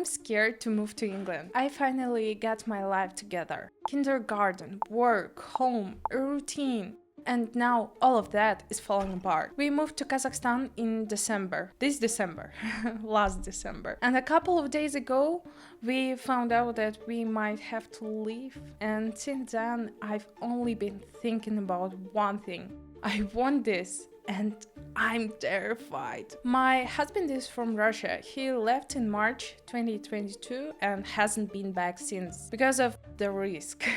I'm scared to move to England. I finally got my life together. Kindergarten, work, home, a routine. And now all of that is falling apart. We moved to Kazakhstan in December. This December. Last December. And a couple of days ago, we found out that we might have to leave. And since then, I've only been thinking about one thing. I want this. And I'm terrified. My husband is from Russia. He left in March 2022 and hasn't been back since because of the risk.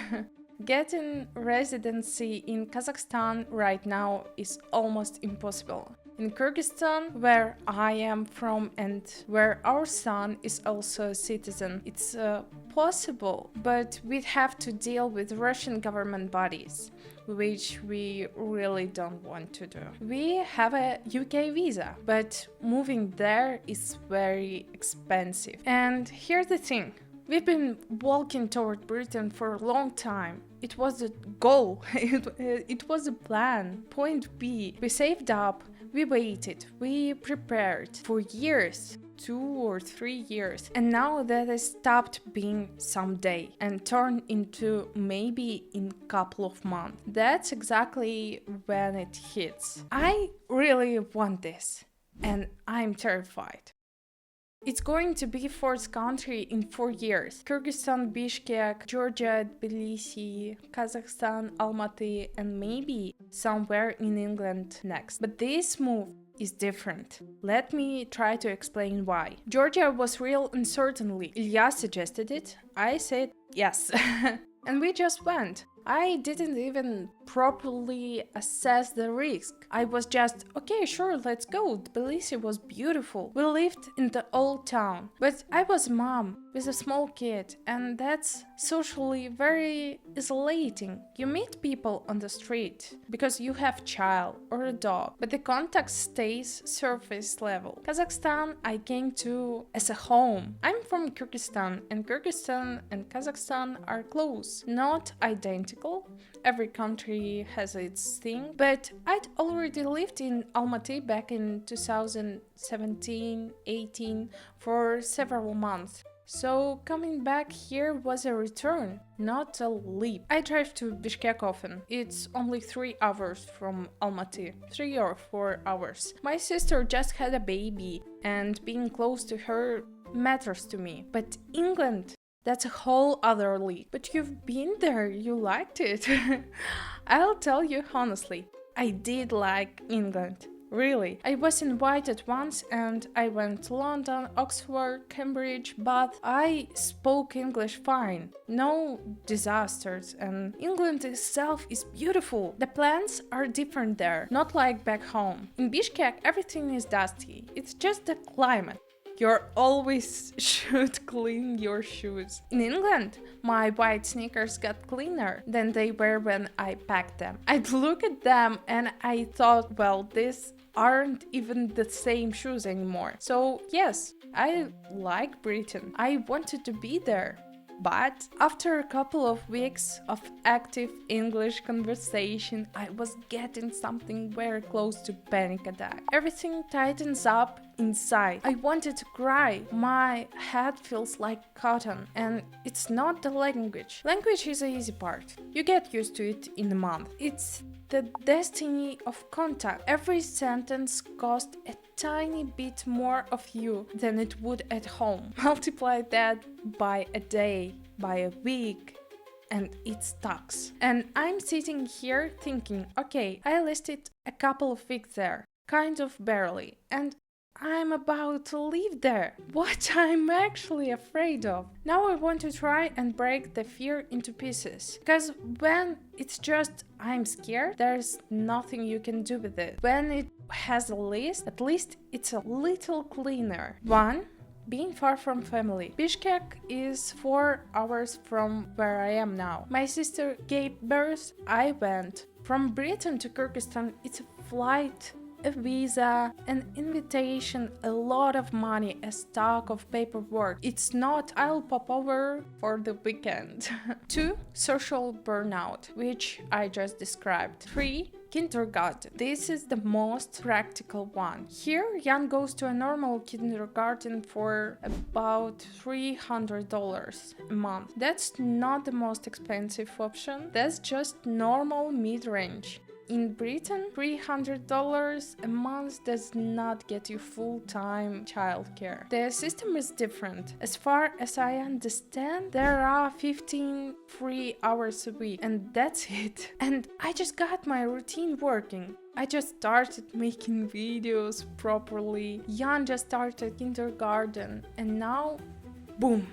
Getting residency in Kazakhstan right now is almost impossible. In Kyrgyzstan, where I am from and where our son is also a citizen, it's possible, but we'd have to deal with Russian government bodies, which we really don't want to do. We have a UK visa, but moving there is very expensive. And here's the thing. We've been walking toward Britain for a long time. It was a goal, it was a plan, point B. We saved up, we waited, we prepared for years, 2 or 3 years. And now that has stopped being someday and turned into maybe in a couple of months. That's exactly when it hits. I really want this, and I'm terrified. It's going to be fourth country in 4 years. Kyrgyzstan, Bishkek, Georgia, Tbilisi, Kazakhstan, Almaty, and maybe somewhere in England next. But this move is different. Let me try to explain why. Georgia was real uncertainty. Ilya suggested it. I said yes. And we just went. I didn't even properly assess the risk. I was just, okay, sure, let's go. Tbilisi was beautiful. We lived in the old town. But I was a mom with a small kid, and that's socially very isolating. You meet people on the street because you have a child or a dog, but the contact stays surface level. Kazakhstan I came to as a home. I'm from Kyrgyzstan, and Kyrgyzstan and Kazakhstan are close, not identical. Every country has its thing, but I'd already lived in Almaty back in 2017-18 for several months. So coming back here was a return, not a leap. I drive to Bishkek often. It's only 3 hours from Almaty, 3 or 4 hours. My sister just had a baby, and being close to her matters to me. But England, that's a whole other league. But you've been there, you liked it. I'll tell you honestly, I did like England. Really. I was invited once and I went to London, Oxford, Cambridge, but I spoke English fine. No disasters, and England itself is beautiful. The plants are different there, not like back home. In Bishkek, everything is dusty. It's just the climate. You always should clean your shoes. In England, my white sneakers got cleaner than they were when I packed them. I'd look at them and I thought, well, these aren't even the same shoes anymore. So yes, I like Britain. I wanted to be there. But after a couple of weeks of active English conversation, I was getting something very close to panic attack. Everything tightens up inside. I wanted to cry. My head feels like cotton, and it's not the language. Language is the easy part. You get used to it in a month. It's the destiny of contact. Every sentence costs a tiny bit more of you than it would at home. Multiply that by a day, by a week, and it stocks. And I'm sitting here thinking, okay, I listed a couple of weeks there, kind of barely, and I'm about to leave there. What I'm actually afraid of. Now I want to try and break the fear into pieces. Because when it's just I'm scared, there's nothing you can do with it. When it has a list, at least it's a little cleaner. 1. Being far from family. Bishkek is 4 hours from where I am now. My sister gave birth, I went. From Britain to Kyrgyzstan, it's a flight a visa, an invitation, a lot of money, a stack of paperwork. It's not I'll pop over for the weekend. 2. Social burnout, which I just described. 3. Kindergarten. This is the most practical one. Here, Jan goes to a normal kindergarten for about $300 a month. That's not the most expensive option. That's just normal mid-range. In Britain, $300 a month does not get you full-time childcare. The system is different. As far as I understand, there are 15 free hours a week, and that's it. And I just got my routine working. I just started making videos properly. Jan just started kindergarten, and now, boom,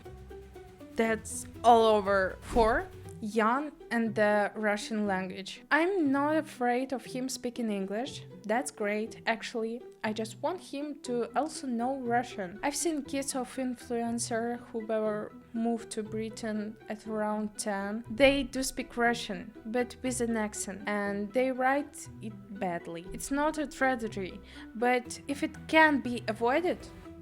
that's all over. 4. Jan and the Russian language. I'm not afraid of him speaking English. That's great, actually. I just want him to also know Russian. I've seen kids of influencers who were moved to Britain at around 10. They do speak Russian, but with an accent, and they write it badly. It's not a tragedy, but if it can be avoided,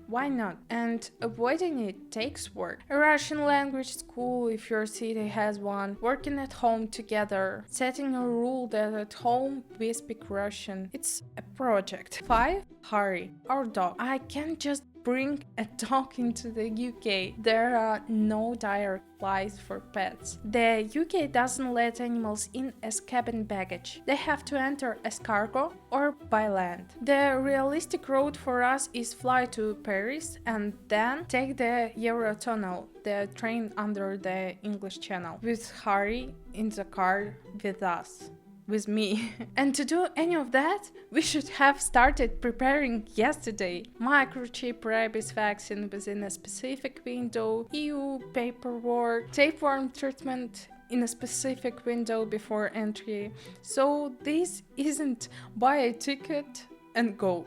why not? And avoiding it takes work. A Russian language school, if your city has one, working at home together, setting a rule that at home we speak Russian. It's a project. 5. Harry, our dog. I can't just bring a dog into the UK. There are no direct flights for pets. The UK doesn't let animals in as cabin baggage. They have to enter as cargo or by land. The realistic route for us is fly to Paris and then take the Eurotunnel, the train under the English Channel, with Harry in the car with us. With me. And to do any of that, we should have started preparing yesterday. Microchip, rabies vaccine within a specific window, EU paperwork, tapeworm treatment in a specific window before entry. So this isn't buy a ticket and go.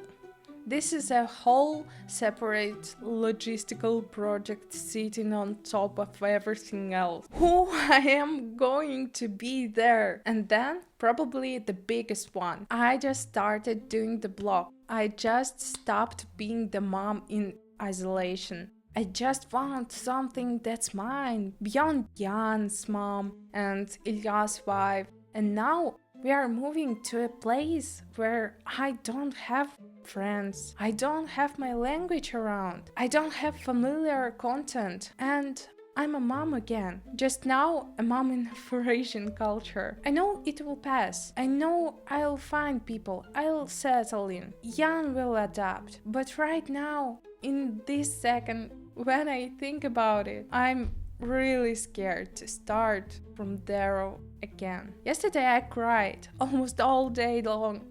This is a whole separate logistical project sitting on top of everything else. Who I am going to be there? And then, probably the biggest one. I just started doing the blog. I just stopped being the mom in isolation. I just found something that's mine, beyond Jan's mom and Ilya's wife. And now we are moving to a place where I don't have friends. I don't have my language around. I don't have familiar content. And I'm a mom again. Just now, a mom in Eurasian culture. I know it will pass. I know I'll find people. I'll settle in. Jan will adapt. But right now, in this second, when I think about it, I'm really scared to start from zero again. Yesterday I cried almost all day long.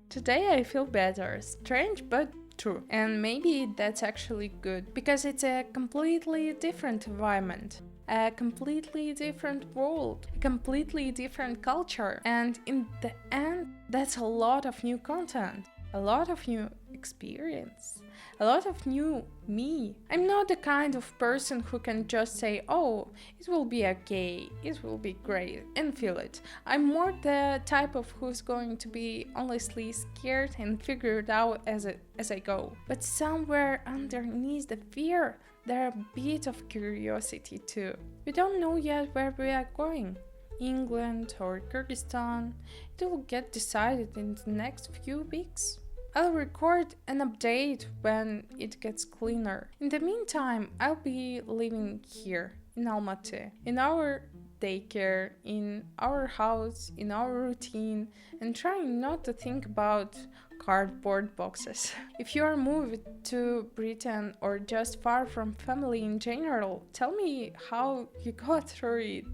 Today I feel better. Strange, but true. And maybe that's actually good, because it's a completely different environment, a completely different world, a completely different culture. And in the end, that's a lot of new content, a lot of new experience, a lot of new me. I'm not the kind of person who can just say, oh, it will be okay, it will be great, and feel it. I'm more the type of who's going to be honestly scared and figure it out as I go. But somewhere underneath the fear, there's a bit of curiosity too. We don't know yet where we are going. England or Kyrgyzstan. It will get decided in the next few weeks. I'll record an update when it gets cleaner. In the meantime, I'll be living here in Almaty, in our daycare, in our house, in our routine, and trying not to think about cardboard boxes. If you are moved to Britain or just far from family in general, tell me how you got through it.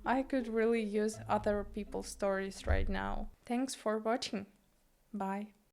I could really use other people's stories right now. Thanks for watching. Bye.